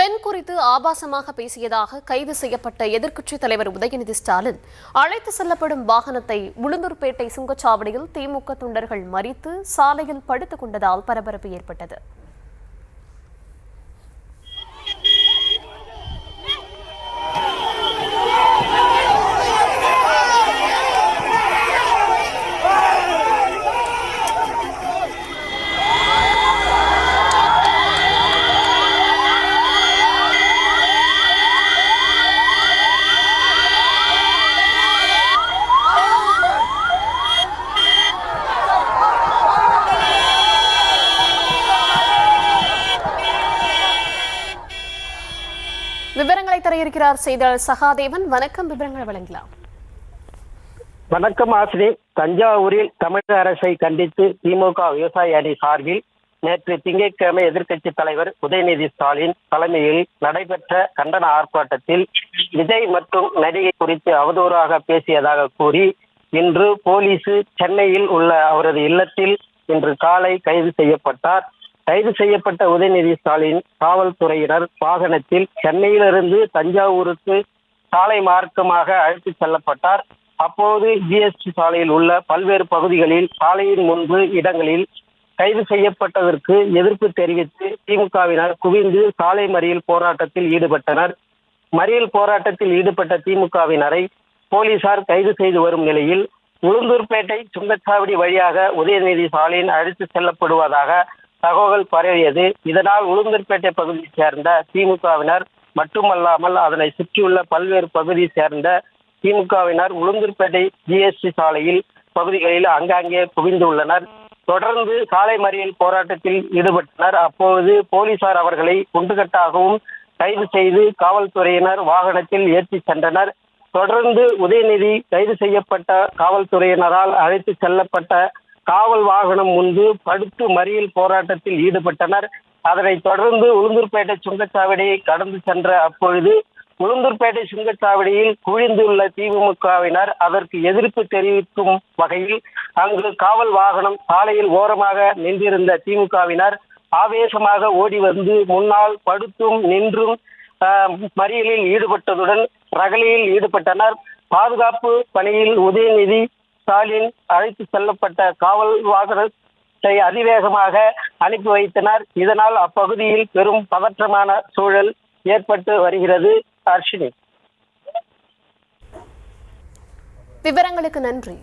பெண் குறித்து ஆபாசமாக பேசியதாக கைது செய்யப்பட்ட எதிர்க்கட்சித் தலைவர் உதயநிதி ஸ்டாலின் அழைத்து செல்லப்படும் வாகனத்தை உளுந்தூர்பேட்டை சுங்கச்சாவடியில் திமுக தொண்டர்கள் மறித்து சாலையில் படுத்துக் கொண்டதால் பரபரப்பு ஏற்பட்டது. விவரங்களை தர இருக்கிறார் செய்தியாளர் சகாதேவன். வணக்கம், விவரங்களை வழங்கலாம். வணக்கம் ஆசிரி. தஞ்சாவூரில் தமிழக அரசை கண்டித்து திமுக விவசாய அணி சார்பில் நேற்று திங்கட்கிழமை எதிர்க்கட்சி தலைவர் உதயநிதி ஸ்டாலின் தலைமையில் நடைபெற்ற கண்டன ஆர்ப்பாட்டத்தில் விஜய் மற்றும் நடிகை குறித்து அவதூறாக பேசியதாக கூறி இன்று போலீஸ் சென்னையில் உள்ள அவரது இல்லத்தில் இன்று காலை கைது செய்யப்பட்டார். கைது செய்யப்பட்ட உதயநிதி ஸ்டாலின் காவல்துறையினர் வாகனத்தில் சென்னையிலிருந்து தஞ்சாவூருக்கு சாலை மார்க்கமாக அழைத்துச் செல்லப்பட்டார். அப்போது ஜிஎஸ்டி சாலையில் உள்ள பல்வேறு பகுதிகளில் சாலையின் முன்பு இடங்களில் கைது செய்யப்பட்டதற்கு எதிர்ப்பு தெரிவித்து திமுகவினர் குவிந்து சாலை மறியல் போராட்டத்தில் ஈடுபட்டனர். மறியல் போராட்டத்தில் ஈடுபட்ட திமுகவினரை போலீசார் கைது செய்து வரும் நிலையில் உளுந்தூர்பேட்டை சுங்கச்சாவடி வழியாக உதயநிதி ஸ்டாலின் அழைத்து செல்லப்படுவதாக தகவல் பரவியது. இதனால் உளுந்தூர்பேட்டை பகுதியைச் சேர்ந்த திமுகவினர் மட்டுமல்லாமல் அதனை சுற்றியுள்ள பல்வேறு பகுதியை சேர்ந்த திமுகவினர் உளுந்தூர்பேட்டை ஜிஎஸ்டி சாலையில் பகுதிகளில் ஆங்காங்கே குவிந்துள்ளனர். தொடர்ந்து சாலை மறியல் போராட்டத்தில் ஈடுபட்டனர். அப்போது போலீசார் அவர்களை குண்டுகட்டாகவும் கைது செய்து காவல்துறையினர் வாகனத்தில் ஏற்றி சென்றனர். தொடர்ந்து உதயநிதி கைது செய்யப்பட்ட காவல்துறையினரால் அழைத்து செல்லப்பட்ட காவல் வாகனம் முன்பு படுத்து மறியல் போராட்டத்தில் ஈடுபட்டனர். அதனைத் தொடர்ந்து உளுந்தூர்பேட்டை சுங்கச்சாவடியை கடந்து சென்ற அப்பொழுது உளுந்தூர்பேட்டை சுங்கச்சாவடியில் குவிந்துள்ள திமுகவினர் அதற்கு எதிர்ப்பு தெரிவிக்கும் வகையில் அங்கு காவல் வாகனம் சாலையில் ஓரமாக நின்றிருந்த திமுகவினர் ஆவேசமாக ஓடி வந்து முன்னால் படுத்தும் நின்றும் மறியலில் ஈடுபட்டதுடன் ரகளையில் ஈடுபட்டனர். பாதுகாப்பு பணியில் உதயநிதி ஸ்டாலின் அழைத்து செல்லப்பட்ட காவல் வாகனத்தை அதிவேகமாக அனுப்பி வைத்தனர். இதனால் அப்பகுதியில் பெரும் பதற்றமான சூழல் ஏற்பட்டு வருகிறது. அர்ஷினி, விவரங்களுக்கு நன்றி.